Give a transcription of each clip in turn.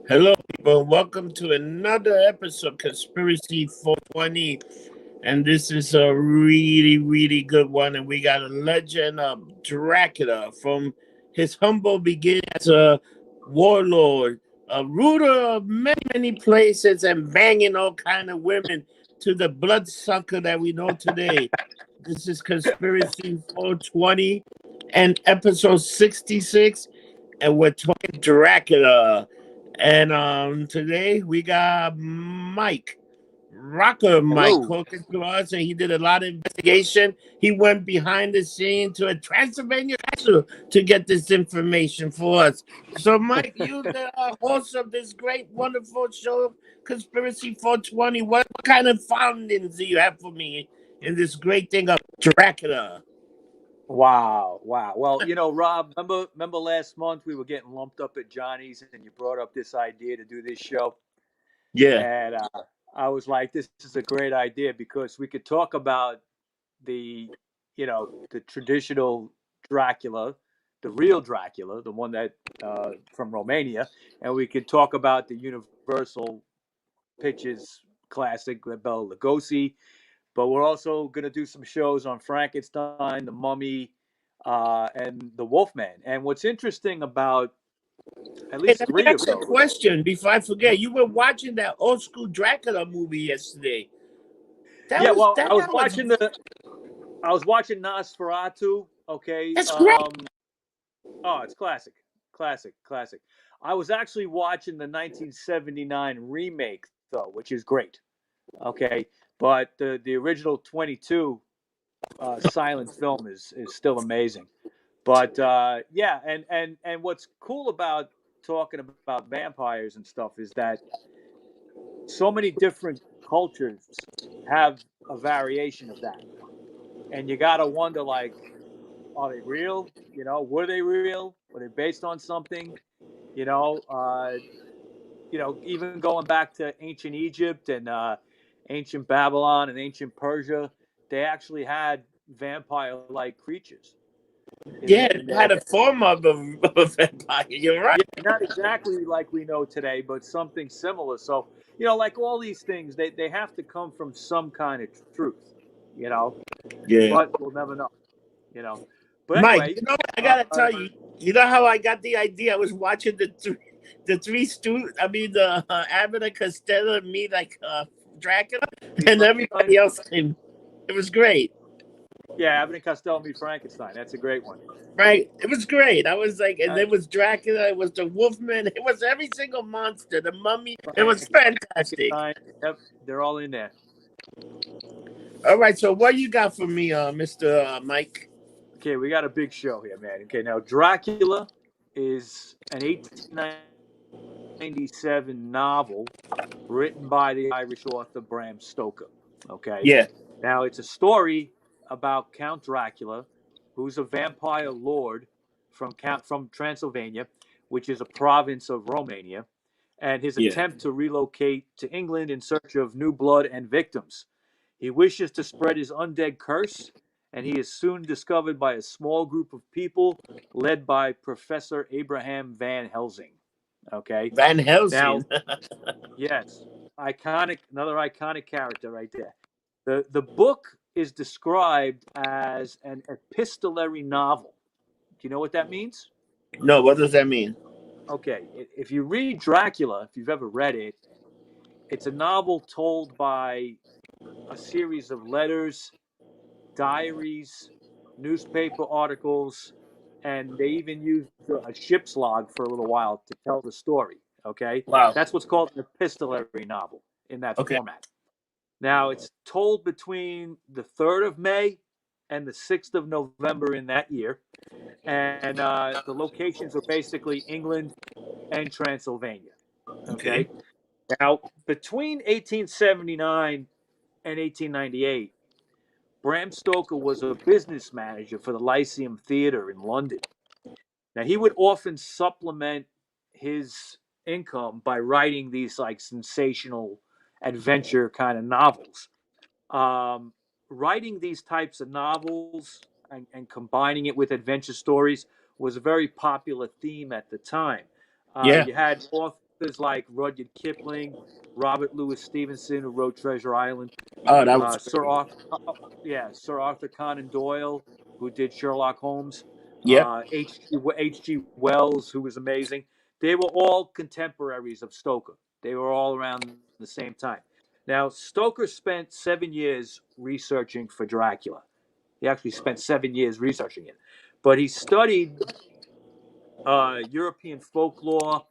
Hello, people. Welcome to another episode of Conspiracy 420. And this is a really, really good one. And we got a legend of Dracula from his humble beginnings as a warlord, a ruler of many, many places, and banging all kind of women to the bloodsucker that we know today. This is Conspiracy 420 and episode 66. And we're talking Dracula. And today we got Mike, RockerMike, talking to us, and he did a lot of investigation. He went behind the scene to a Transylvania castle to get this information for us. So, Mike, you the host of this great, wonderful show, Conspiracy 420. What kind of findings do you have for me in this great thing of Dracula? Wow. Well, Rob, remember last month we were getting lumped up at Johnny's and you brought up this idea to do this show? Yeah. And I was like, this is a great idea because we could talk about the traditional Dracula, the real Dracula, the one that from Romania, and we could talk about the Universal Pictures classic, Bela Lugosi. But we're also going to do some shows on Frankenstein, the Mummy, and the Wolfman. And what's interesting about at least three of those. Question before I forget, you were watching that old school Dracula movie yesterday. I was watching Nosferatu. Okay, that's great. It's classic. I was actually watching the 1979 remake though, which is great. Okay, but the original 22 silent film is still amazing. But and what's cool about talking about vampires and stuff is that so many different cultures have a variation of that, and you gotta wonder, like, are they real? Were they real? Were they based on something? Even going back to ancient Egypt and ancient Babylon and ancient Persia, they actually had vampire-like creatures. It had a form of a vampire. You're right. Yeah, not exactly like we know today, but something similar. So, like all these things, they have to come from some kind of truth, Yeah. But we'll never know, But Mike, anyway, I gotta tell you, you know how I got the idea? I was watching the Three Stooges. I mean, the Abbott and Costello and me, like Dracula, and everybody else came. It was great. Yeah, Abbott and Costello meet Frankenstein. That's a great one. Right. It was great. I was like, and there was Dracula, it was the Wolfman, it was every single monster, the Mummy. It was fantastic. Yep, they're all in there. All right, so what you got for me, Mr. Mike? Okay, we got a big show here, man. Okay, now Dracula is an 1897 novel written by the Irish author Bram Stoker. Okay. Yeah. Now it's a story about Count Dracula, who's a vampire lord from Transylvania, which is a province of Romania, and his attempt to relocate to England in search of new blood and victims. He wishes to spread his undead curse, and he is soon discovered by a small group of people led by Professor Abraham Van Helsing. Okay. Van Helsing. Now, yes, another iconic character right there. The book is described as an epistolary novel. Do you know what that means? No, what does that mean? Okay, if you read Dracula, if you've ever read it, it's a novel told by a series of letters, diaries, newspaper articles, and they even used a ship's log for a little while to tell the story. Okay? Wow. That's what's called an epistolary novel in that format. Now, it's told between the 3rd of May and the 6th of November in that year. And the locations are basically England and Transylvania. Okay. Now, between 1879 and 1898, Bram Stoker was a business manager for the Lyceum Theatre in London. Now, he would often supplement his income by writing these like sensational adventure kind of novels. Writing these types of novels and combining it with adventure stories was a very popular theme at the time. You had authors like Rudyard Kipling, Robert Louis Stevenson, who wrote Treasure Island. Oh, that was Sir Arthur Conan Doyle, who did Sherlock Holmes. Yep. H.G. Wells, who was amazing. They were all contemporaries of Stoker. They were all around the same time. Now, Stoker spent 7 years researching for Dracula. He actually spent 7 years researching it. But he studied European folklore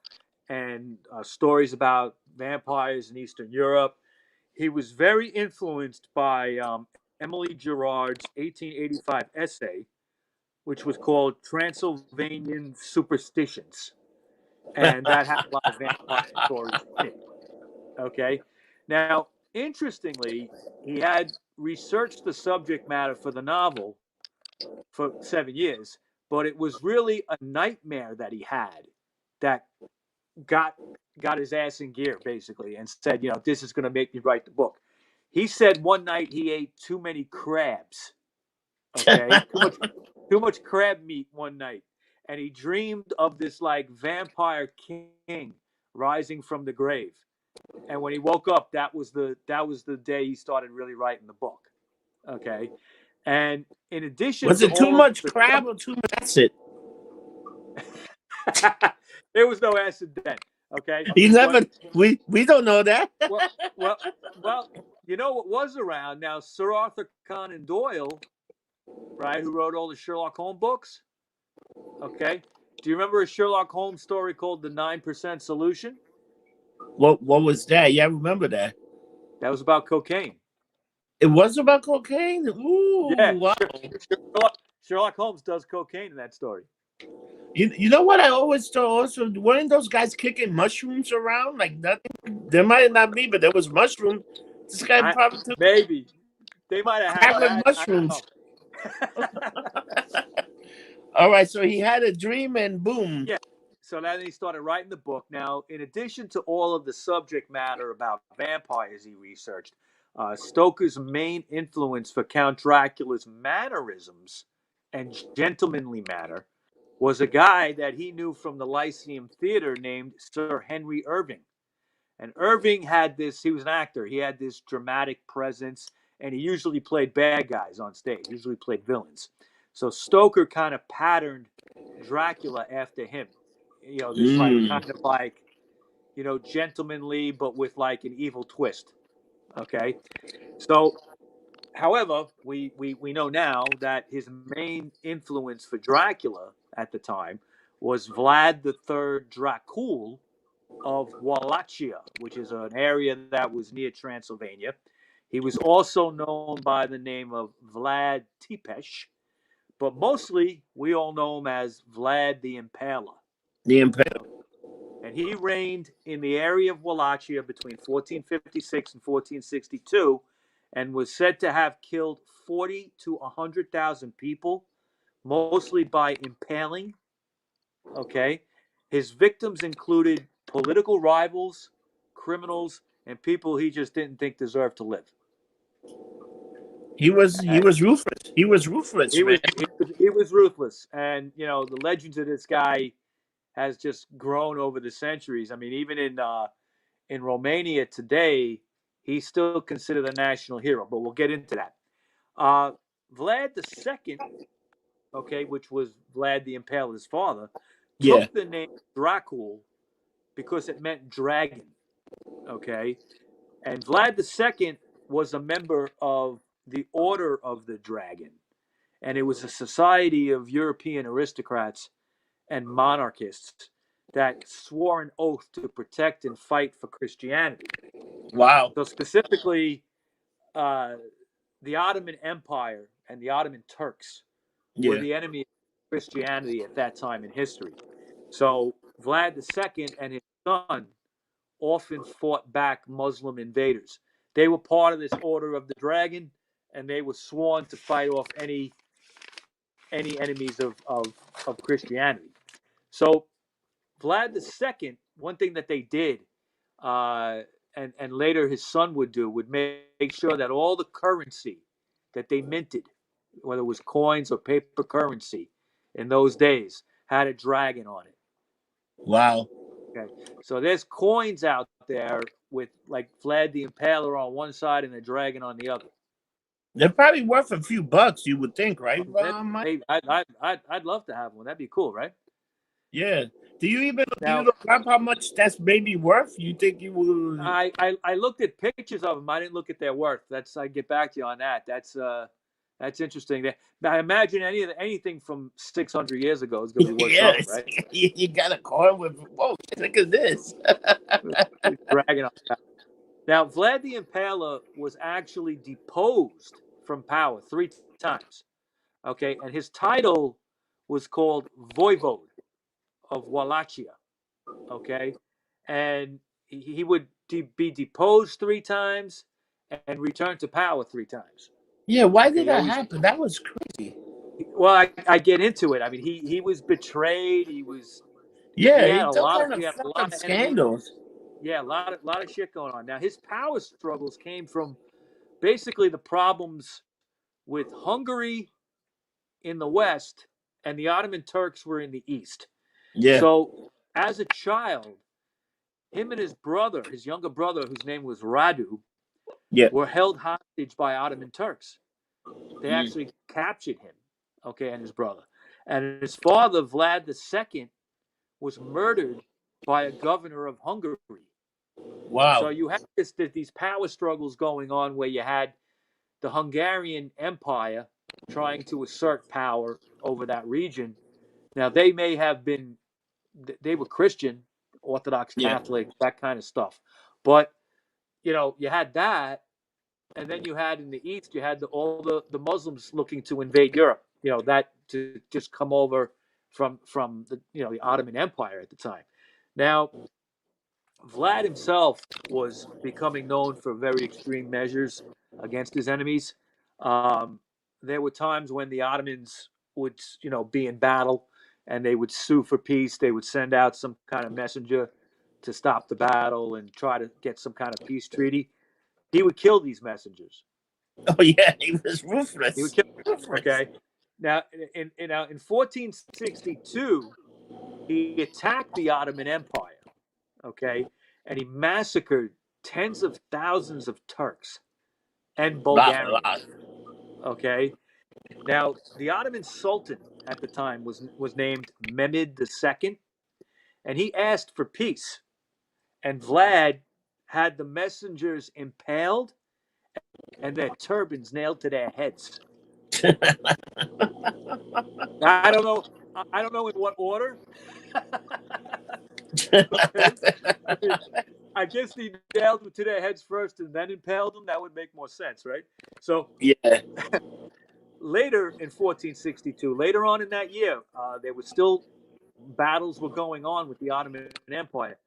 and stories about vampires in Eastern Europe. He was very influenced by Emily Gerard's 1885 essay, which was called Transylvanian Superstitions. And that had a lot of vampire stories in it. Okay. Now, interestingly, he had researched the subject matter for the novel for 7 years, but it was really a nightmare that he had that got his ass in gear, basically, and said, this is going to make me write the book. He said one night he ate too many crabs. Okay, too much crab meat one night, and he dreamed of this like vampire king rising from the grave. And when he woke up, that was the day he started really writing the book. Okay, and in addition, was it too much crab or too much acid? There was no acid then. Okay, we don't know that. well, you know what was around now? Sir Arthur Conan Doyle, right, who wrote all the Sherlock Holmes books. Okay, do you remember a Sherlock Holmes story called The 9% Solution? What was that? Yeah, I remember that. That was about cocaine. It was about cocaine? Ooh, yeah. Wow. Sherlock Holmes does cocaine in that story. You know what I always thought also? Weren't those guys kicking mushrooms around? Like nothing? There might not be, but there was mushrooms. This guy probably took maybe. They might have had mushrooms. All right, so he had a dream and boom. Yeah. So then he started writing the book. Now, in addition to all of the subject matter about vampires he researched, Stoker's main influence for Count Dracula's mannerisms and gentlemanly manner was a guy that he knew from the Lyceum Theater named Sir Henry Irving. And Irving he was an actor. He had this dramatic presence, and he usually played bad guys on stage, usually played villains. So Stoker kind of patterned Dracula after him. This kind of like, gentlemanly, but with like an evil twist. Okay. So, however, we know now that his main influence for Dracula at the time was Vlad III Dracula of Wallachia, which is an area that was near Transylvania. He was also known by the name of Vlad Țepeș, but mostly we all know him as Vlad the Impaler. The Impaler. And he reigned in the area of Wallachia between 1456 and 1462 and was said to have killed 40 to 100,000 people, mostly by impaling. Okay. His victims included political rivals, criminals, and people he just didn't think deserved to live. He was ruthless. He was ruthless. He was ruthless, and the legends of this guy has just grown over the centuries. I mean, even in Romania today, he's still considered a national hero. But we'll get into that. Vlad II, okay, which was Vlad the Impaler's father, took the name Dracula because it meant dragon. Okay, and Vlad II was a member of the Order of the Dragon, and it was a society of European aristocrats and monarchists that swore an oath to protect and fight for Christianity. Wow. So specifically, the Ottoman Empire and the Ottoman Turks were the enemy of Christianity at that time in history. So Vlad II and his son often fought back Muslim invaders. They were part of this Order of the Dragon, and they were sworn to fight off any enemies of Christianity. So Vlad II, one thing that they did, and later his son would do, would make sure that all the currency that they minted, whether it was coins or paper currency in those days, had a dragon on it. Wow. Okay, so there's coins out there with like Vlad the Impaler on one side and the dragon on the other. They're probably worth a few bucks, you would think, right? Hey, I'd love to have one. That'd be cool, right? Yeah. Do you look up how much that's maybe worth? You think you will? I looked at pictures of them. I didn't look at their worth. I get back to you on that. That's interesting. I imagine anything from 600 years ago is going to be worth something, right? You got a coin with. Whoa! Look at this. Dragging on that. Now, Vlad the Impaler was actually deposed from power 3 times. Okay, and his title was called Voivode of Wallachia. Okay, and he would be deposed 3 times and return to power 3 times. Yeah, why did that happen? That was crazy. Well, I get into it. I mean, he was betrayed. He had a lot of scandals. Yeah, a lot of shit going on. Now, his power struggles came from basically the problems with Hungary in the west and the Ottoman Turks were in the east. Yeah. So, as a child, him and his brother, his younger brother, whose name was Radu, were held hostage by Ottoman Turks. They actually captured him, okay, and his brother. And his father, Vlad II, was murdered by a governor of Hungary. Wow. So you had these power struggles going on where you had the Hungarian Empire trying to assert power over that region. Now, they were Christian, Orthodox Catholic, that kind of stuff. But, you had that. And then you had in the east, you had all the Muslims looking to invade Europe, that to just come over from the Ottoman Empire at the time. Now, Vlad himself was becoming known for very extreme measures against his enemies. There were times when the Ottomans would, be in battle and they would sue for peace. They would send out some kind of messenger to stop the battle and try to get some kind of peace treaty. He would kill these messengers. Oh yeah, he was ruthless. He would kill them. Okay. Now, in 1462, he attacked the Ottoman Empire. Okay, and he massacred tens of thousands of Turks and Bulgarians. Okay. Now, the Ottoman Sultan at the time was named Mehmed II, and he asked for peace. And Vlad had the messengers impaled and their turbans nailed to their heads. I don't know in what order. I guess he nailed them to their heads first and then impaled them. That would make more sense, right? So later in 1462, later on in that year, there was still battles were going on with the Ottoman Empire.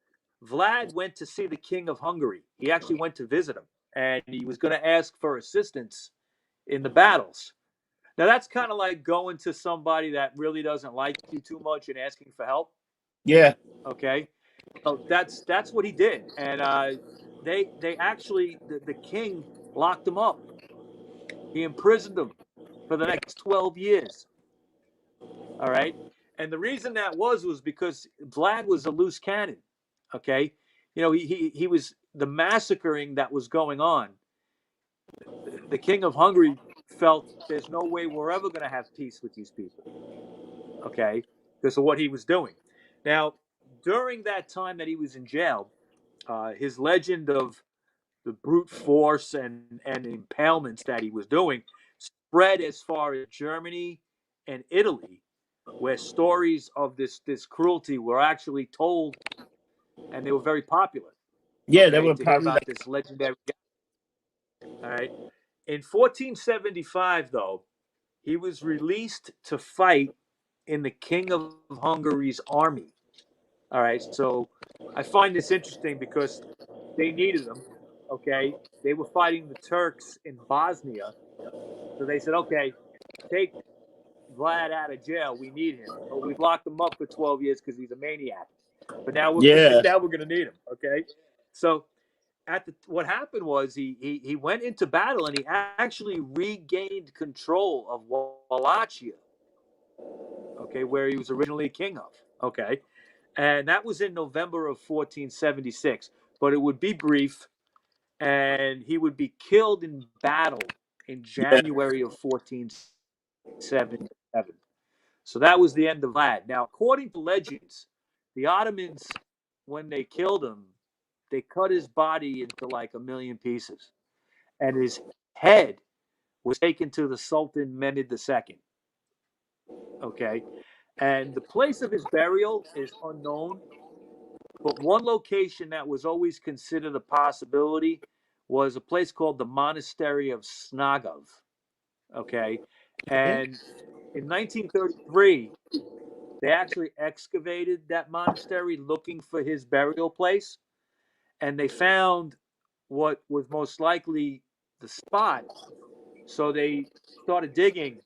Vlad went to see the King of Hungary. He actually went to visit him, and he was going to ask for assistance in the battles. Now, that's kind of like going to somebody that really doesn't like you too much and asking for help. Yeah. Okay. So that's what he did, and they actually the king locked him up. He imprisoned him for the next 12 years. All right, and the reason that was because Vlad was a loose cannon. Okay, he was the massacring that was going on. The king of Hungary felt there's no way we're ever going to have peace with these people. Okay, because of what he was doing. Now, during that time that he was in jail, his legend of the brute force and impalements that he was doing spread as far as Germany and Italy, where stories of this cruelty were actually told, and they were very popular. Yeah, they were probably about this legendary guy. All right. In 1475, though, he was released to fight in the King of Hungary's army. All right, so I find this interesting because they needed him, okay? They were fighting the Turks in Bosnia. So they said, okay, take Vlad out of jail. We need him. But we've locked him up for 12 years because he's a maniac. But now we're going to need him, okay? So what happened was he went into battle and he actually regained control of Wallachia, okay, where he was originally king of, okay? And that was in November of 1476. But it would be brief, and he would be killed in battle in January of 1477. So that was the end of Vlad. Now, according to legends, the Ottomans, when they killed him, they cut his body into like 1,000,000 pieces, and his head was taken to the Sultan Mehmed II. Okay, and the place of his burial is unknown, but one location that was always considered a possibility was a place called the Monastery of Snagov. Okay, and in 1933, they actually excavated that monastery looking for his burial place, and they found what was most likely the spot. So they started digging,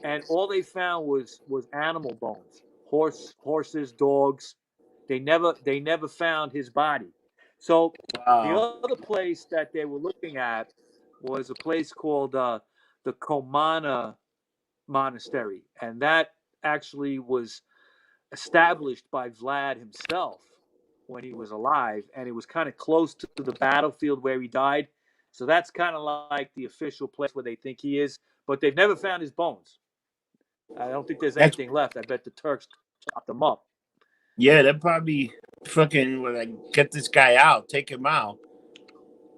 and all they found was animal bones, horses, dogs. They never found his body. So the other place that they were looking at was a place called the Comana Monastery, and that actually was established by Vlad himself when he was alive, and it was kind of close to the battlefield where he died. So that's kind of like the official place where they think he is, but they've never found his bones. I don't think there's anything left. I bet the Turks chopped them up. Yeah, they're probably fucking like, get this guy out, take him out.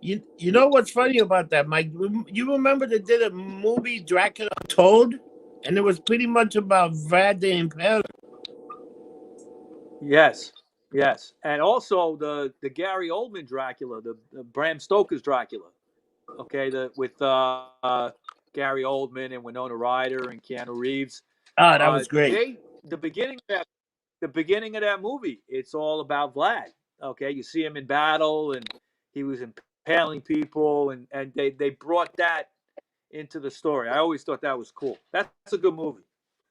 You know what's funny about that, Mike? You remember they did a movie, Dracula Told, and it was pretty much about Vlad the Impaler. Yes, yes, and also the Gary Oldman Dracula, the Bram Stoker's Dracula. Okay, with Gary Oldman and Winona Ryder and Keanu Reeves. Oh, that was great. The beginning of that movie, it's all about Vlad. Okay, you see him in battle, and he was impaling people, and they brought that into the story. I always thought that was cool. That's a good movie.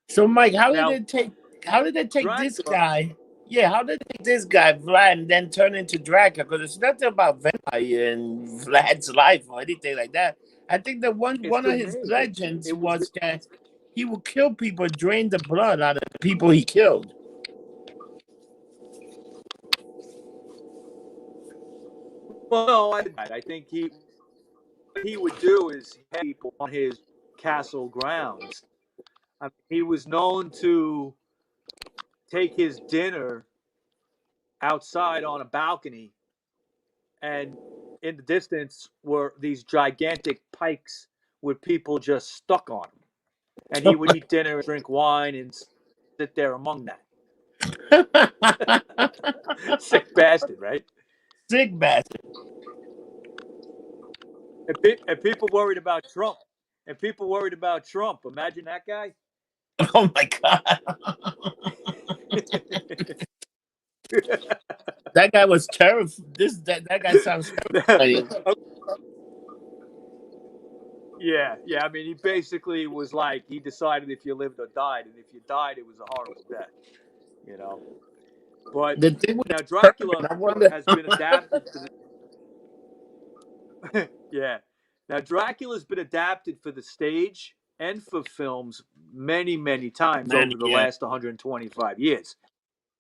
So, Mike, how did they take Dracula, this guy? Yeah, how did they take this guy, Vlad, and then turn into Dracula? Because it's nothing about vampire and Vlad's life or anything like that. I think that one of his legends was that he would kill people, drain the blood out of the people he killed. Well, no, I think what he would do is have people on his castle grounds. I mean, he was known to take his dinner outside on a balcony, and in the distance were these gigantic pikes with people just stuck on them. And he would eat dinner, drink wine, and sit there among that. Sick bastard, right? Sick bastard. And people worried about Trump. Imagine that guy. Oh my God. That guy was terrible. That guy sounds terrifying. Yeah. I mean, he basically was like, he decided if you lived or died, and if you died, it was a horrible death. You know. But now Dracula has been adapted to the yeah. Now Dracula's been adapted for the stage and for films many, many times over the last 125 years.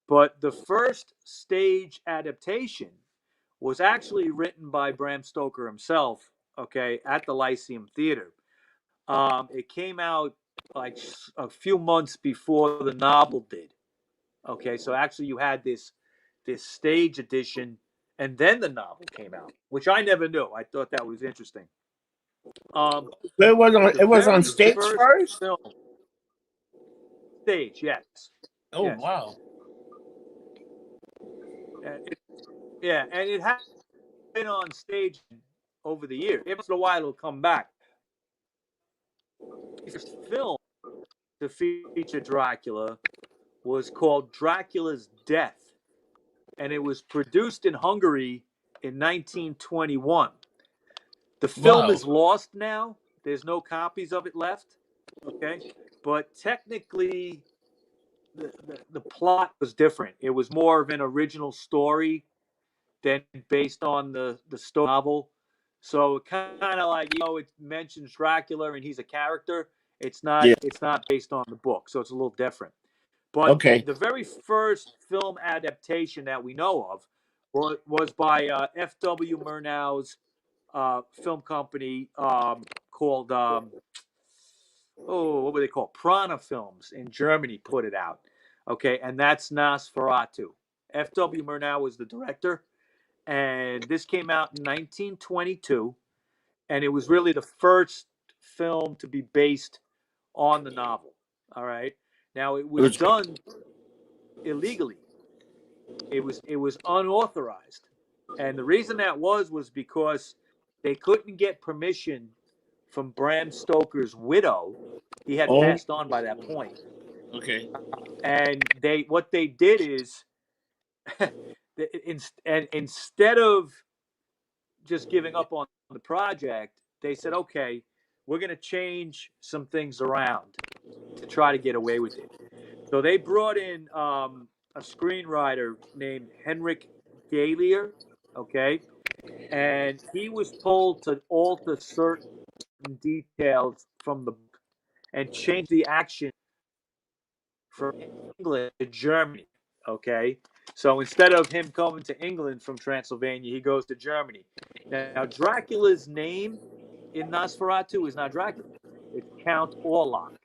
But the first stage adaptation was actually written by Bram Stoker himself, okay, at the Lyceum Theater. It came out like a few months before the novel did. Okay, so actually you had this stage edition, and then the novel came out, which I never knew. I thought that was interesting. It was on stage first? Film. Stage, yes. Oh, yes. Wow. And it has been on stage over the years. Every once in a while it'll come back. The first film to feature Dracula was called Dracula's Death, and it was produced in Hungary in 1921. The film is lost now. There's no copies of it left. Okay, but technically, the plot was different. It was more of an original story than based on the Stoker novel. So kind of like, it mentions Dracula and he's a character. It's not. Yeah. It's not based on the book, so it's a little different. But the very first film adaptation that we know of was by F.W. Murnau's film company called, what were they called? Prana Films in Germany put it out. Okay, and that's Nosferatu. F.W. Murnau was the director, and this came out in 1922, and it was really the first film to be based on the novel. All right. Now, it was done illegally. It was unauthorized, and the reason that was because they couldn't get permission from Bram Stoker's widow. He had passed on by that point. Okay. And what they did is, instead of just giving up on the project, they said, okay, we're going to change some things around to try to get away with it. So they brought in a screenwriter named Henrik Galier, okay? And he was told to alter certain details from the book and change the action from England to Germany, okay? So instead of him coming to England from Transylvania, he goes to Germany. Now Dracula's name in Nosferatu is not Dracula. It's Count Orlok.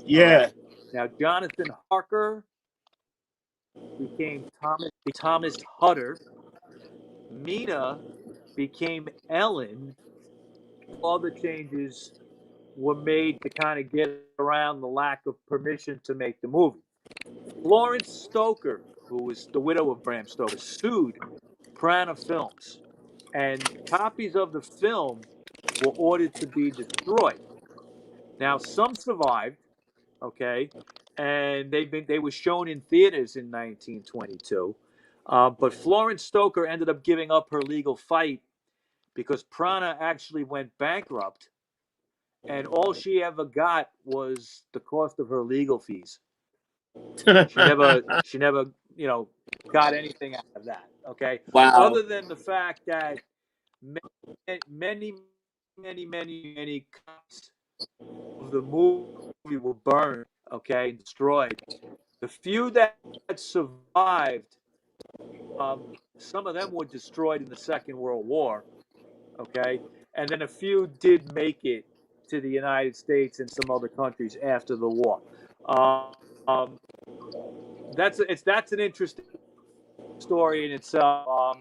Yeah. Right? Now Jonathan Harker became Thomas Hutter. Mina became Ellen. All the changes were made to kind of get around the lack of permission to make the movie. Florence Stoker, who was the widow of Bram Stoker, sued Prana Films, and copies of the film were ordered to be destroyed. Now, some survived, okay, and they were shown in theaters in 1922. But Florence Stoker ended up giving up her legal fight because Prana actually went bankrupt, and all she ever got was the cost of her legal fees. She never, got anything out of that. Okay. Wow. Other than the fact that many copies of the movie were burned, okay, destroyed. The few that survived, some of them were destroyed in the Second World War, okay, and then a few did make it to the United States and some other countries after the war. That's an interesting story in itself.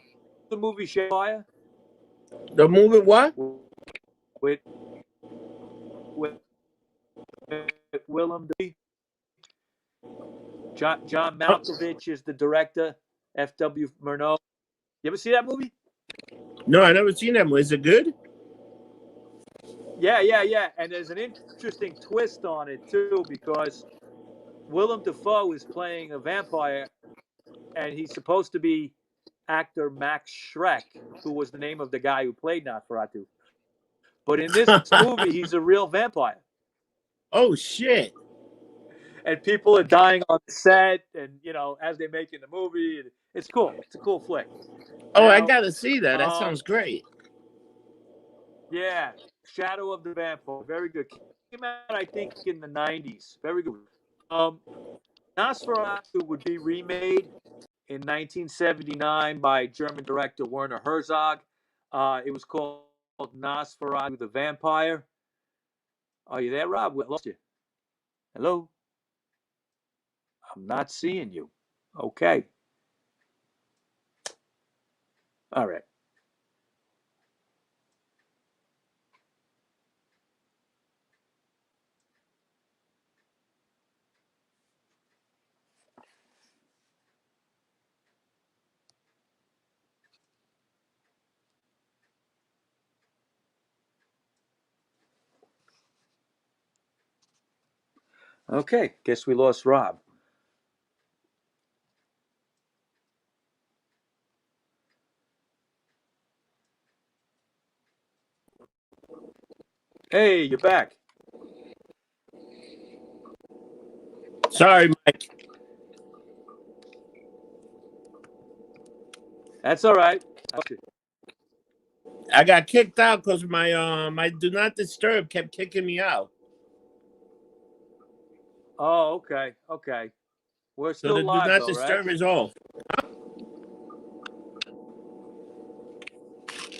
The movie Shakespeare. The movie what? With Willem D. John Malkovich is the director. F.W. Murnau. You ever see that movie? No, I never seen that movie. Is it good? Yeah. And there's an interesting twist on it too, because Willem Dafoe is playing a vampire, and he's supposed to be actor Max Schreck, who was the name of the guy who played Nosferatu. But in this movie, he's a real vampire. Oh, shit. And people are dying on the set, and, as they're making the movie. It's cool. It's a cool flick. Oh, I got to see that. That sounds great. Yeah. Shadow of the Vampire. Very good. Came out, I think, in the 90s. Very good. Nosferatu would be remade in 1979 by German director Werner Herzog. It was called Nosferatu the Vampire. Are you there, Rob? We lost you. Hello? I'm not seeing you. Okay. All right. Okay, guess we lost Rob. Hey, you're back. Sorry, Mike. That's all right. I got kicked out because my do not disturb kept kicking me out. Oh, okay, okay. We're So still the do live, not though, disturb right? is off.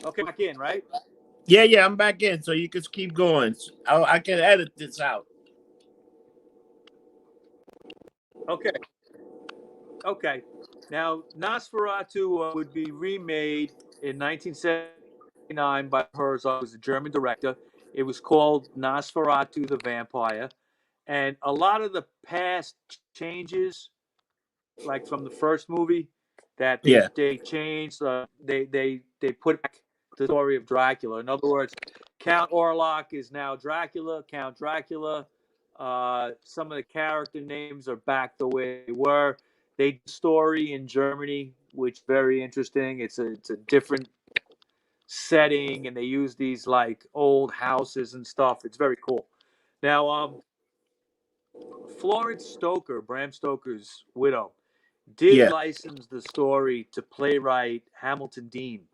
Okay, back in, right? Yeah, I'm back in, so you can keep going. I can edit this out. Okay, okay. Now, Nosferatu would be remade in 1979 by Herzog, who's a German director. It was called Nosferatu the Vampire. And a lot of the past changes, like from the first movie, that Yeah. they changed, they put back the story of Dracula. In other words, Count Orlok is now Dracula, Count Dracula. Some of the character names are back the way they were. They did story in Germany, which is very interesting. It's a different setting, and they use these like old houses and stuff. It's very cool. Now, Florence Stoker, Bram Stoker's widow, did Yeah. license the story to playwright Hamilton Dean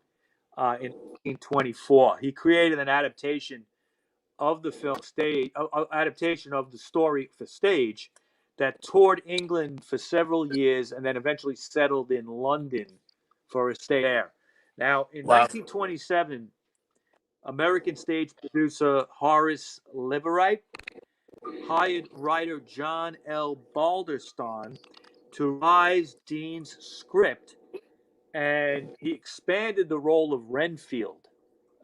in 1924. He created an adaptation of the film stage, adaptation of the story for stage that toured England for several years and then eventually settled in London for a stay there. Now, in Wow. 1927, American stage producer Horace Liverite hired writer John L. Balderston to revise Dean's script, and he expanded the role of Renfield,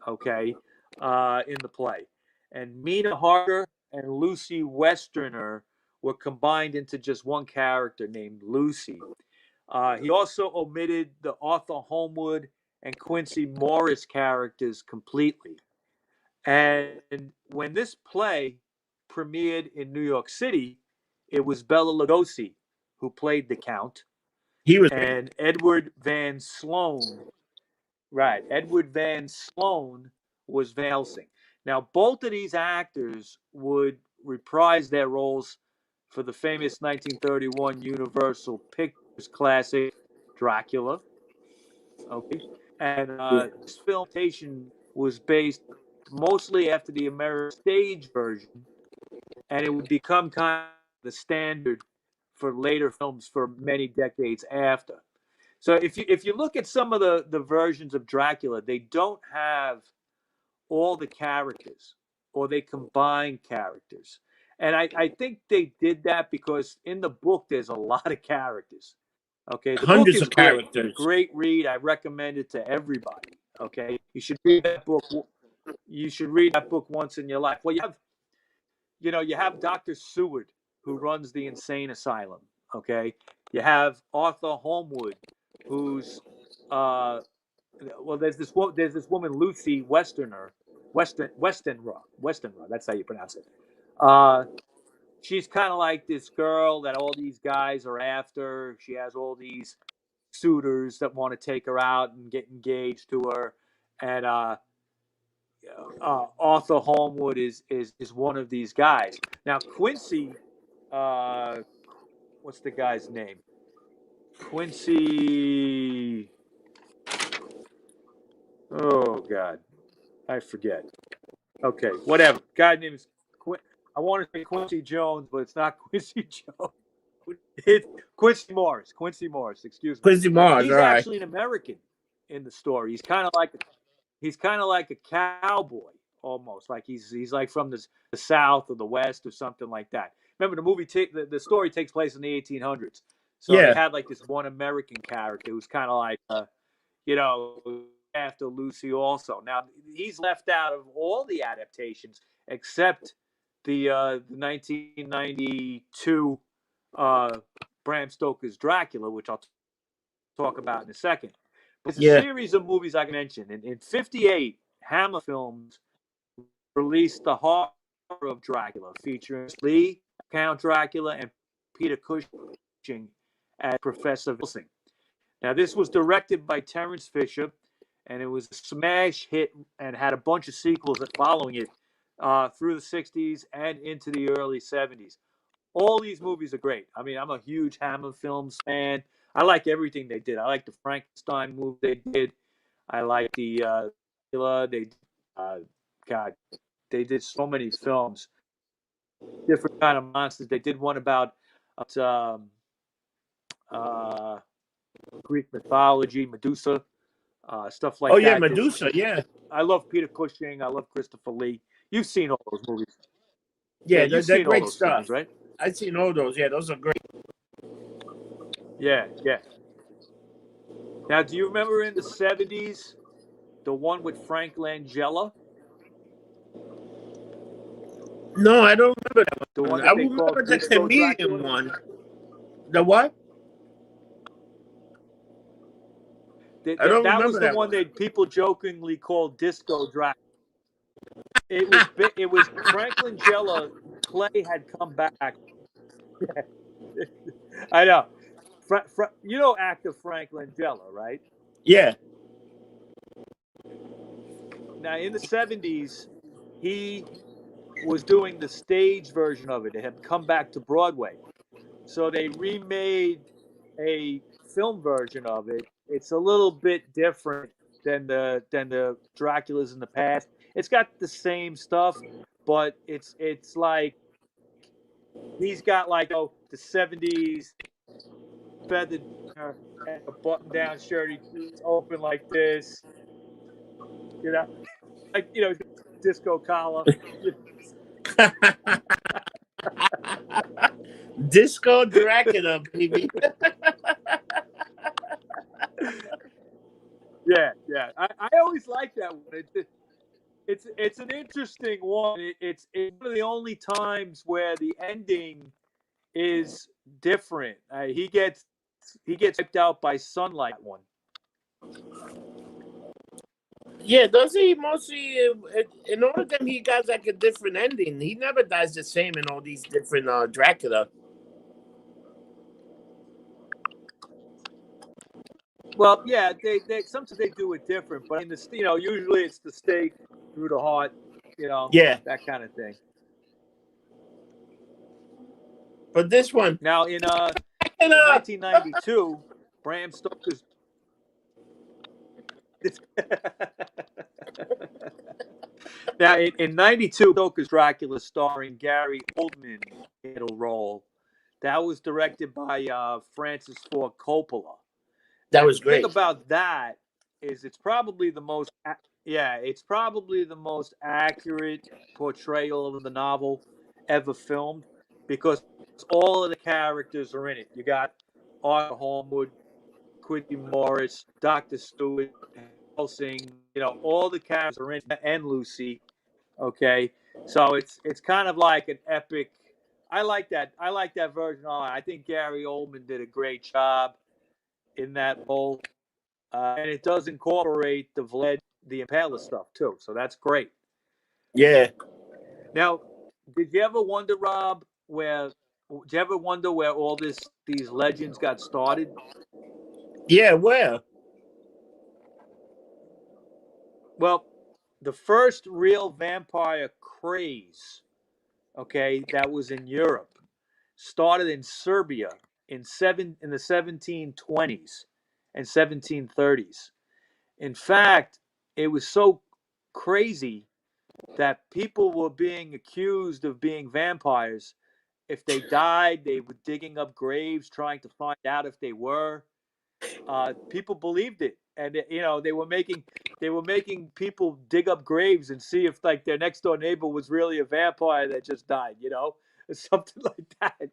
okay, in the play. And Mina Harker and Lucy Westerner were combined into just one character named Lucy. He also omitted the Arthur Holmwood and Quincy Morris characters completely. And when this play premiered in New York City, it was Bela Lugosi who played the Count, He was great. and Edward Van Sloan, right? Edward Van Sloan was Van Helsing. Now, both of these actors would reprise their roles for the famous 1931 Universal Pictures classic Dracula. Okay, and this filmation was based mostly after the American stage version, and it would become kind of the standard for later films for many decades after. So if you look at some of the versions of Dracula, they don't have all the characters, or they combine characters. And I think they did that because in the book there's a lot of characters. Okay, the book Hundreds is of great. It's a characters. great read. I recommend it to everybody. Okay, you should read that book. You should read that book once in your life. Well, you have Dr. Seward, who runs the insane asylum. Okay, you have Arthur Holmwood, who's there's this woman Lucy Westerner, Westenra. That's how you pronounce it. Uh, she's kind of like this girl that all these guys are after. She has all these suitors that want to take her out and get engaged to her, and Arthur Holmwood is one of these guys. Now Quincy, what's the guy's name? Quincy. Oh God, I forget. Okay, whatever. Guy's name is I want to say Quincy Jones, but it's not Quincy Jones. It's Quincy Morris. Quincy Morris. Excuse me. Quincy Mars, all He's right. actually an American in the story. He's kind of like a cowboy almost. Like he's like from the South or the West or something like that. Remember the movie? The story takes place in the 1800s. So they Yeah. had like this one American character who's kind of like you know, after Lucy also. Now he's left out of all the adaptations except the 1992 Bram Stoker's Dracula, which I'll talk about in a second. But it's a Yeah. series of movies I can mention. In '58, Hammer Films released The Heart of Dracula, featuring Lee, Count Dracula, and Peter Cushing as Professor Wilson. Now, this was directed by Terence Fisher, and it was a smash hit and had a bunch of sequels following it through the 60s and into the early 70s. All these movies are great. I mean, I'm a huge Hammer Films fan. I like everything they did. I like the Frankenstein movie they did. I like the they God, they did so many films. different kind of monsters. They did one about Greek mythology, Medusa, stuff like that. Oh yeah, Medusa. Yeah. I love Peter Cushing. I love Christopher Lee. You've seen all those movies. Yeah, you've they're seen great all those stuff, things, right? I've seen all those. Yeah, those are great. Yeah, yeah. Now, do you remember in the 70s the one with Frank Langella? No, I don't remember that The one. one I that they remember called the Disco comedian Dracula? one. The what? I don't That remember was the that one that people jokingly called Disco Dracula. It was Frank Langella. Clay had come back. I know. You know actor Frank Langella, right? Yeah. Now, in the 70s, he was doing the stage version of it. It had come back to Broadway. So they remade a film version of it. It's a little bit different than the Draculas in the past. It's got the same stuff, but it's like he's got like the 70s feathered hair and a button down shirt. He's open like this, you know, like disco collar. Disco Dracula, baby. Yeah, yeah. I always like that one. It's an interesting one. It's one of the only times where the ending is different. He gets wiped out by sunlight. One. Yeah, does he mostly? In all of them, he got like a different ending. He never dies the same in all these different Dracula. Well, yeah, they sometimes they do it different, but in the usually it's the stake through the heart, Yeah, that kind of thing. But this one now in 1992, Bram Stoker's. Now in '92, Stoker's Dracula, starring Gary Oldman in a role, that was directed by Francis Ford Coppola. That was great. The thing about that is it's probably the most accurate portrayal of the novel ever filmed, because all of the characters are in it. You got Arthur Holmwood, Quincy Morris, Dr. Stewart, Helsing, all the characters are in it, and Lucy. Okay, so it's kind of like an epic. I like that version. I think Gary Oldman did a great job in that role. And it does incorporate the Vlad the Impaler stuff too, so that's great. Yeah. Now, did you ever wonder, Rob, where all these legends got started? Yeah, where? Well, the first real vampire craze, that was in Europe, started in Serbia in the 1720s and 1730s. In fact, it was so crazy that people were being accused of being vampires. If they died, they were digging up graves trying to find out if they were. People believed it, and they were making people dig up graves and see if like their next door neighbor was really a vampire that just died. Something like that.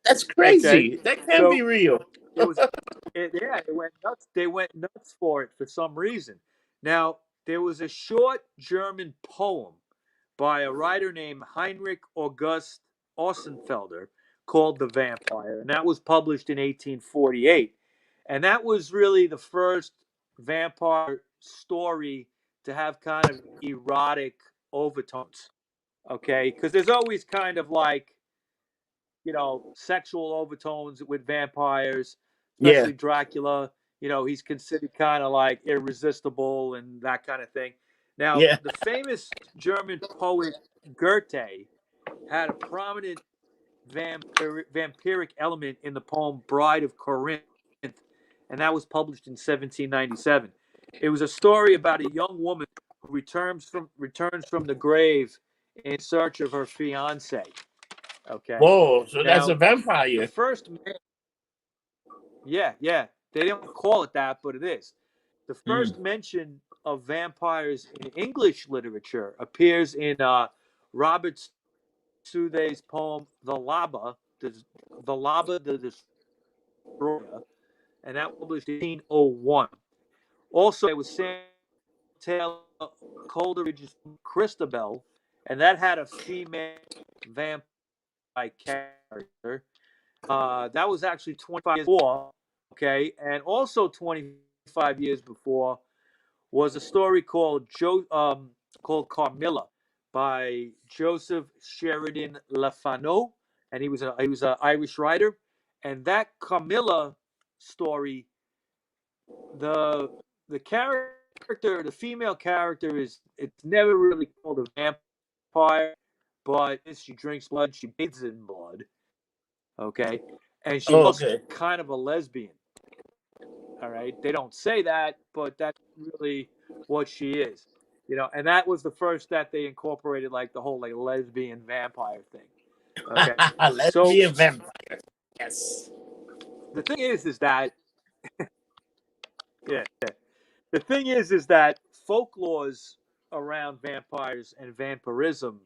That's crazy. Okay. That can't be real. It went nuts. They went nuts for it for some reason. Now, there was a short German poem by a writer named Heinrich August Ossenfelder called The Vampire, and that was published in 1848. And that was really the first vampire story to have kind of erotic overtones, because there's always kind of like, sexual overtones with vampires, especially Dracula. He's considered kind of like irresistible and that kind of thing. Now, the famous German poet Goethe had a prominent vampiric element in the poem Bride of Corinth, and that was published in 1797. It was a story about a young woman who returns from the grave in search of her fiance. Okay. Whoa, so Now, that's a the vampire. first man, yeah. They don't call it that, but it is. The first mention of vampires in English literature appears in Robert Southey's poem The Laba the Destroyer, and that was published in 1801. Also, it was Sam Taylor Coleridge's Christabel, and that had a female vampire character. That was actually 25 years before, okay, and also 25 years before was a story called Carmilla by Joseph Sheridan Le Fanu, and he was an Irish writer. And that Carmilla story, the character, the female character it's never really called a vampire, but she drinks blood, she bathes in blood, okay, and she's also kind of a lesbian. All right, they don't say that, but that's really what she is, and that was the first that they incorporated, like the whole like lesbian vampire thing. Okay, lesbian vampire. Yes. The thing is that yeah, the thing is that folklores around vampires and vampirism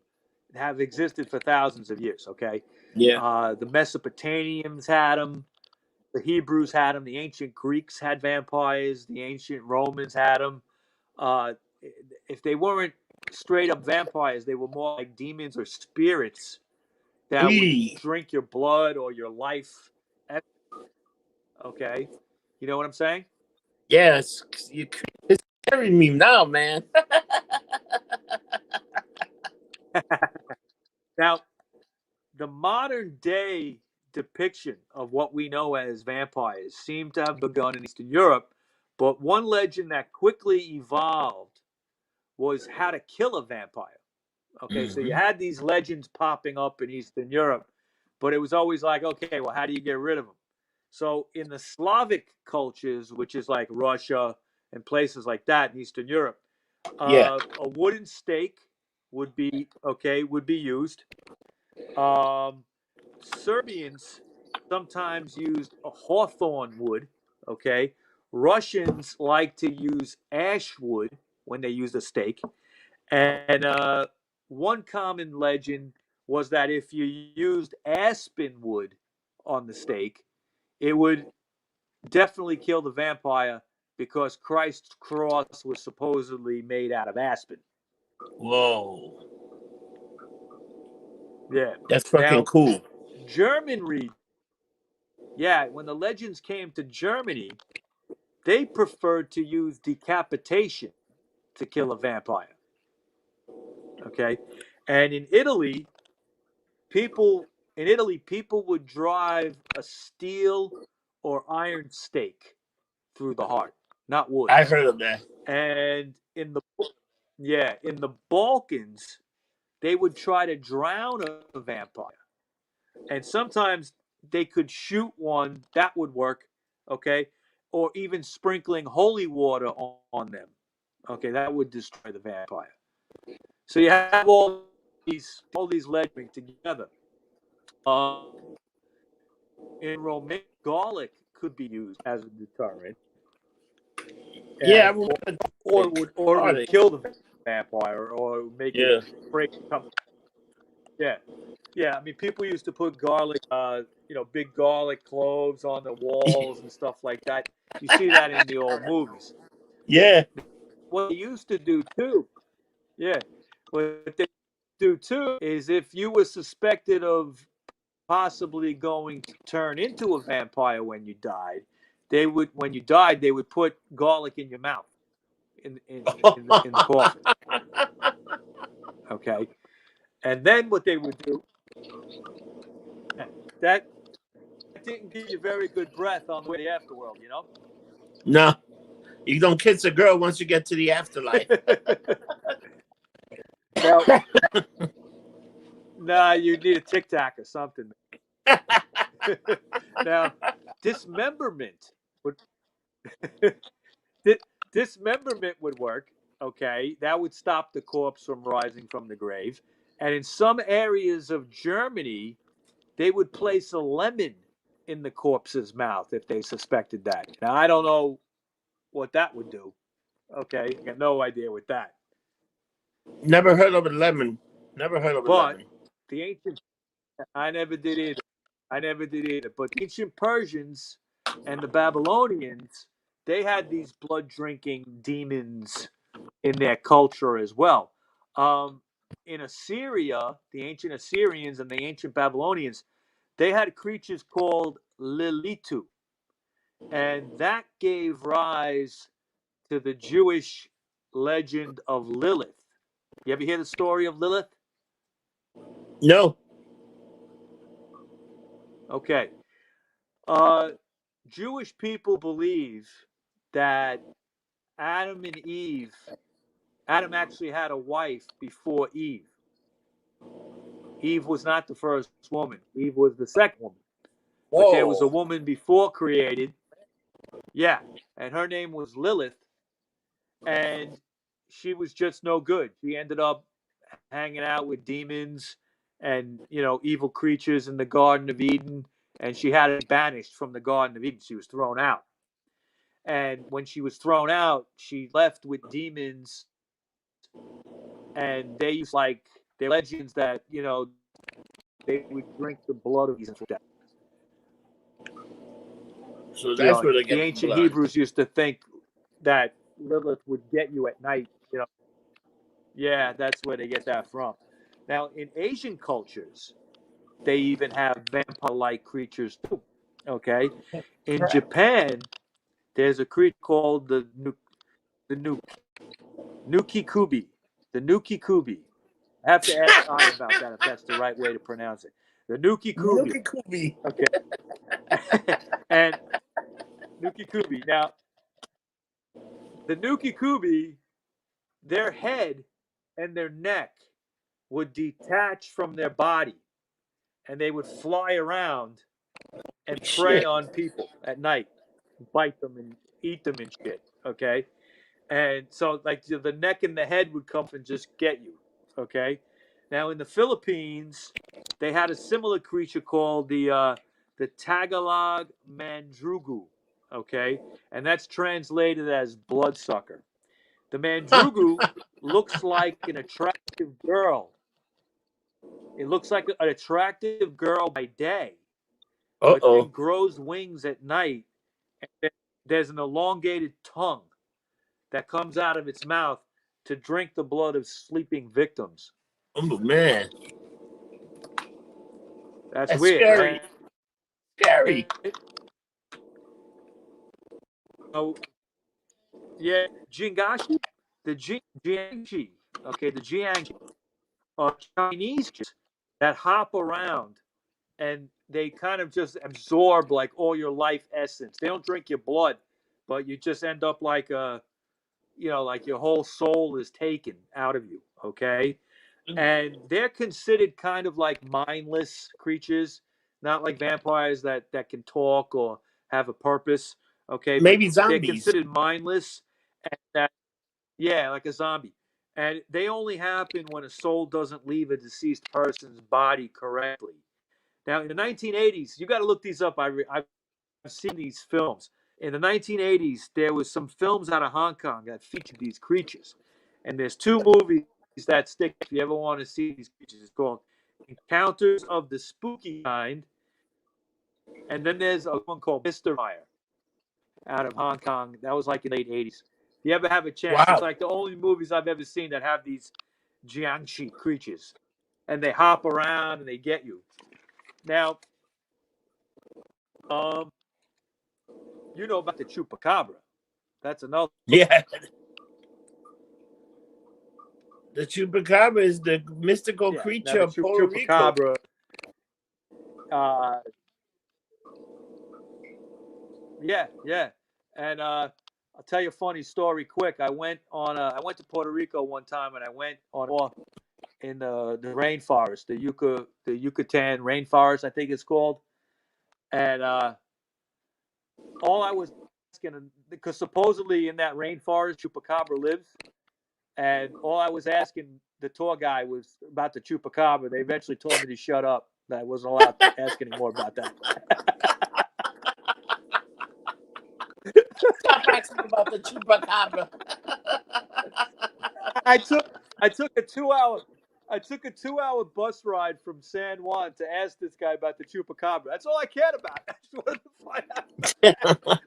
have existed for thousands of years. Okay, the Mesopotamians had them. The Hebrews had them. The ancient Greeks had vampires. The ancient Romans had them. If they weren't straight up vampires, they were more like demons or spirits that would drink your blood or your life. Okay, you know what I'm saying? Yes, it's scaring me now, man. Now, the modern day depiction of what we know as vampires seemed to have begun in Eastern Europe, but one legend that quickly evolved was how to kill a vampire. Okay, so you had these legends popping up in Eastern Europe, but it was always like, okay, well, how do you get rid of them? So in the Slavic cultures, which is like Russia and places like that in Eastern Europe, a wooden stake would be used. Serbians sometimes used a hawthorn wood. Okay, Russians like to use ash wood when they use a stake, and one common legend was that if you used aspen wood on the stake, it would definitely kill the vampire because Christ's cross was supposedly made out of aspen. Whoa. Yeah. That's fucking cool. German when the legends came to Germany, they preferred to use decapitation to kill a vampire. Okay. And in Italy, people would drive a steel or iron stake through the heart, not wood. I heard of that. And in the Balkans, they would try to drown a vampire. And sometimes they could shoot one, that would work, okay? Or even sprinkling holy water on them. Okay, that would destroy the vampire. So you have all these legends together. In Romania, garlic could be used as a deterrent. Or it would kill the vampire or make it break. Yeah. I mean, people used to put garlic, big garlic cloves on the walls and stuff like that. You see that in the old movies. Yeah. What they used to do too. Yeah. What they do too is if you were suspected of possibly going to turn into a vampire when you died, they would put garlic in your mouth in the coffin. Okay. And then what they would do, that didn't give you very good breath on the way to the afterworld, you know? No. You don't kiss a girl once you get to the afterlife. Nah, you need a Tic Tac or something. Now, dismemberment would work. Okay, that would stop the corpse from rising from the grave. And in some areas of Germany, they would place a lemon in the corpse's mouth if they suspected that. Now, I don't know what that would do. Okay, I got no idea what that. Never heard of a lemon. Never heard of a But lemon. the ancient, I never did either. I never did either. But the ancient Persians and the Babylonians, they had these blood drinking demons in their culture as well. In Assyria, the ancient Assyrians and the ancient Babylonians, they had creatures called Lilithu. And that gave rise to the Jewish legend of Lilith. You ever hear the story of Lilith? No. Okay. Jewish people believe that Adam and Eve, Adam actually had a wife before Eve. Eve was not the first woman. Eve was the second woman. But there was a woman before created. Yeah. And her name was Lilith. And she was just no good. She ended up hanging out with demons and, evil creatures in the Garden of Eden. And she had to be banished from the Garden of Eden. She was thrown out. And when she was thrown out, she left with demons. And they used their legends that, they would drink the blood of Jesus for death. So that's where they get the ancient blood. Hebrews used to think that Lilith would get you at night. Yeah, that's where they get that from. Now, in Asian cultures, they even have vampire-like creatures too. Okay, in Japan, there's a creature called the Nukikubi. The Nukikubi. I have to ask I about that if that's the right way to pronounce it. The Nukikubi. Okay. And Nukikubi. Now, the Nukikubi, their head and their neck would detach from their body, and they would fly around and prey on people at night, bite them and eat them and shit. Okay, and so the neck and the head would come and just get you. Okay, now in the Philippines, they had a similar creature called the Tagalog Mandrugu. Okay, and that's translated as bloodsucker. The Mandrugu looks like an attractive girl. It looks like an attractive girl by day, but then grows wings at night. And there's an elongated tongue that comes out of its mouth to drink the blood of sleeping victims. Oh, man. That's weird, scary. right? Scary. Oh, yeah, Jingashi, the Jiangshi, okay, the Jiangshi are Chinese that hop around and they kind of just absorb all your life essence. They don't drink your blood, but you just end up like your whole soul is taken out of you. Okay. And they're considered kind of like mindless creatures, not like vampires that can talk or have a purpose. Okay. Maybe but zombies. They're considered mindless. And like a zombie. And they only happen when a soul doesn't leave a deceased person's body correctly. Now, in the 1980s, you got to look these up. I've seen these films. In the 1980s, there was some films out of Hong Kong that featured these creatures. And there's two movies that stick if you ever want to see these creatures. It's called Encounters of the Spooky Kind. And then there's a one called Mr. Fire out of Hong Kong. That was in the late 80s. If you ever have a chance, It's the only movies I've ever seen that have these Jiangshi creatures. And they hop around and they get you. Now, you know about the chupacabra. That's another. Yeah. The chupacabra is the mystical creature of Puerto Rico. Yeah. And I'll tell you a funny story quick. I went to Puerto Rico one time, and I went on a walk in the rainforest, the Yucatan rainforest, I think it's called. And all I was asking, because supposedly in that rainforest, chupacabra lives, and all I was asking the tour guy was about the chupacabra, they eventually told me to shut up. That I wasn't allowed to ask any more about that. Stop asking about the chupacabra. I took a 2-hour bus ride from San Juan to ask this guy about the chupacabra. That's all I cared about. I just wanted to find out.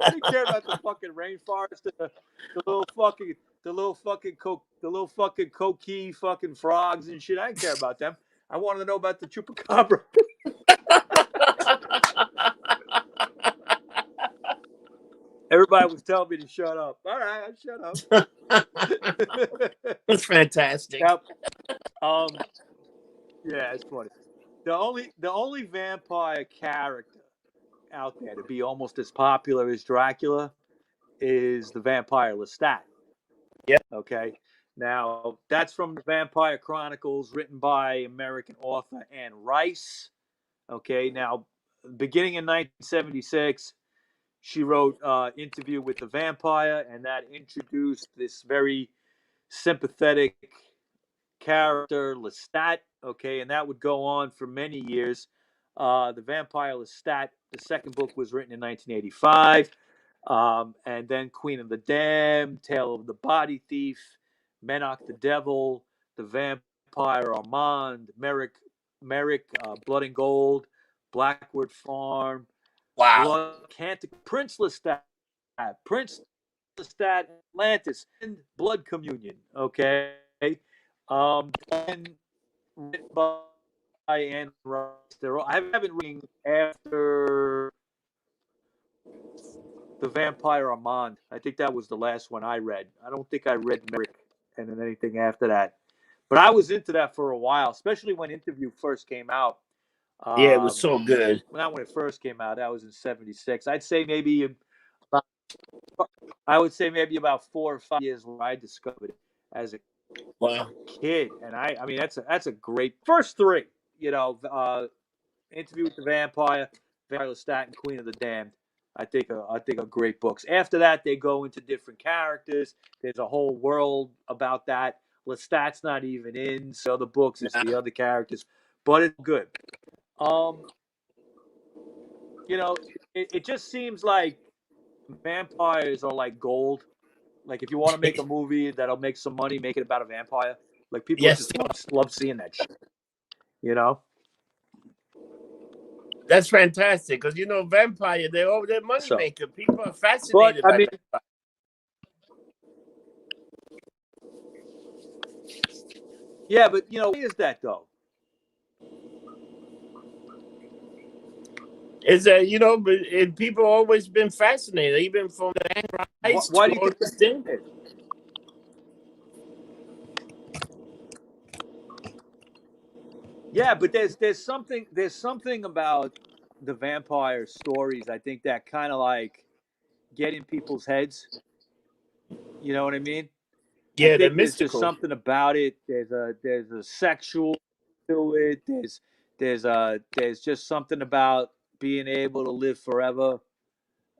I didn't care about the fucking rainforest, the little fucking coquille fucking frogs and shit. I didn't care about them. I wanted to know about the chupacabra. Everybody was telling me to shut up. All right, I shut up. That's fantastic. Now, yeah, it's funny. The only vampire character out there to be almost as popular as Dracula is the Vampire Lestat. Yeah. Okay. Now that's from the Vampire Chronicles, written by American author Anne Rice. Okay. Now, beginning in 1976, she wrote Interview with the Vampire, and that introduced this very sympathetic character, Lestat. Okay, and that would go on for many years. The Vampire Lestat, the second book was written in 1985. And then Queen of the Damned, Tale of the Body Thief, Menok the Devil, The Vampire Armand, Merrick, Blood and Gold, Blackwood Farm, Wow. Blood Cantic, Prince Lestat, Atlantis, and Blood Communion. Okay, and written by Anne Rice. I haven't read after The Vampire Armand. I think that was the last one I read. I don't think I read Merrick and then anything after that. But I was into that for a while, especially when Interview first came out. Yeah, it was so good. Not when it first came out. That was in '76. I'd say maybe about 4 or 5 years when I discovered it as a kid. And I mean, that's a great first three. You know, Interview with the Vampire, Vampire Lestat, and Queen of the Damned. I think are great books. After that, they go into different characters. There's a whole world about that. Lestat's not even in so the books. It's the other characters, but it's good. You know, it just seems like vampires are like gold. Like if you want to make a movie that'll make some money, make it about a vampire. Like people just love seeing that shit. You know. That's fantastic because vampire, they're money maker. People are fascinated by vampire. Yeah, but why is that though? Is that but people always been fascinated, even from the Anne Rice. Why do you think this thing is? Yeah, but there's something about the vampire stories, I think, that kind of like get in people's heads. You know what I mean? Yeah, I think the there's mystical. just something about it. There's a sexual to it. There's just something about being able to live forever.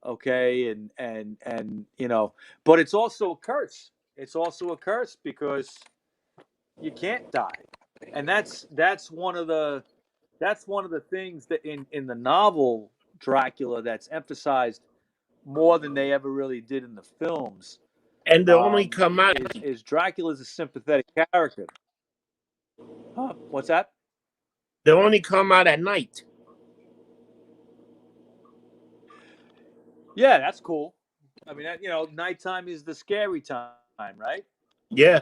Okay, and but it's also a curse. It's also a curse because you can't die, and that's one of the things that in the novel Dracula that's emphasized more than they ever really did in the films. And they only come out is Dracula's a sympathetic character. Huh? What's that? They only come out at night. Yeah, that's cool. I mean, nighttime is the scary time, right? Yeah.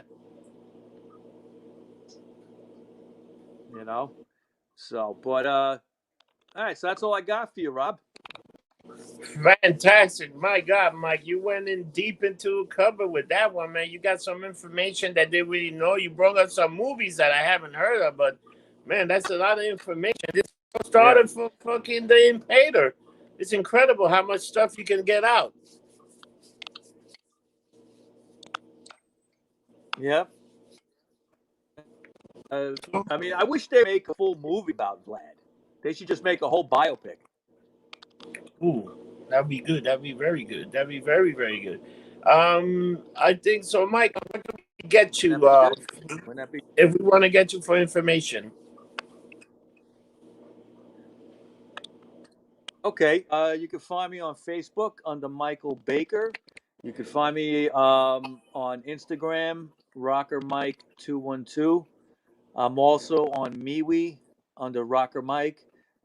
So, but all right, so that's all I got for you, Rob. Fantastic. My God, Mike, you went in deep into a cover with that one, man. You got some information that they really know. You brought up some movies that I haven't heard of, but man, that's a lot of information. This started from fucking the Impaler. It's incredible how much stuff you can get out. Yep. I mean, I wish they'd make a full movie about Vlad. They should just make a whole biopic. Ooh, that'd be good. That'd be very good. That'd be very, very good. I think so, Mike. What can we get you? If we want to get you for information. Okay, you can find me on Facebook under Michael Baker. You can find me on Instagram, RockerMike212. I'm also on MeWe under RockerMike,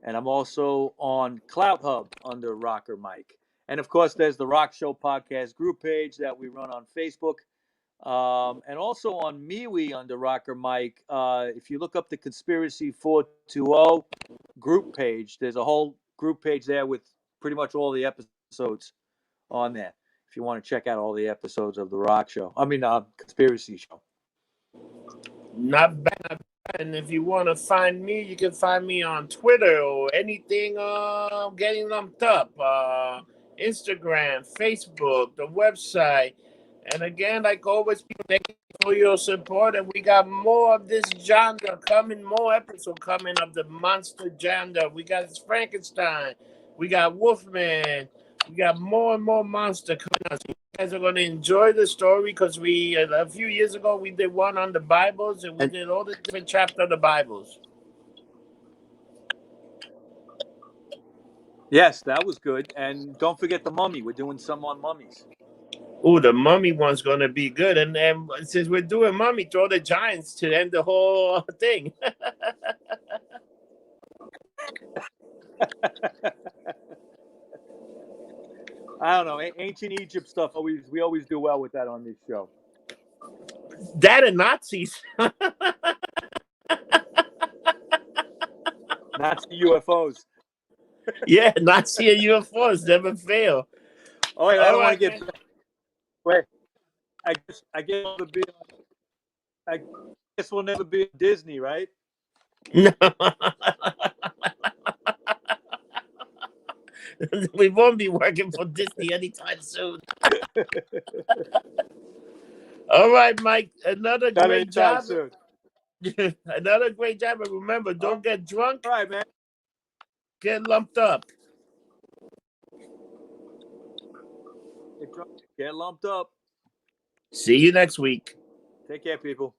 and I'm also on CloutHub under RockerMike. And of course, there's the Rock Show podcast group page that we run on Facebook, and also on MeWe under RockerMike. If you look up the Conspiracy 420 group page, there's a whole group page there with pretty much all the episodes on there. If you want to check out all the episodes of the Rock Show, Conspiracy Show. Not bad, not bad. And if you want to find me, you can find me on Twitter or anything getting lumped up. Instagram, Facebook, the website. And again, like always, people, thank you for your support. And we got more of this genre coming, more episodes coming of the monster genre. We got Frankenstein. We got Wolfman. We got more and more monster coming out. So you guys are going to enjoy the story because we, a few years ago, we did one on the Bibles and we did all the different chapters of the Bibles. Yes, that was good. And don't forget the Mummy. We're doing some on mummies. Oh, the Mummy one's going to be good. And since we're doing Mummy, throw the Giants to end the whole thing. I don't know. Ancient Egypt stuff, we always do well with that on this show. That and Nazis. Nazi UFOs. Yeah, Nazi and UFOs never fail. Oh, wait, I don't want to get... Wait. I guess we'll never be at Disney, right? No. We won't be working for Disney anytime soon. All right, Mike. Another great job. Another great job. And remember, don't get drunk. All right, man. Get lumped up. Get lumped up. See you next week. Take care, people.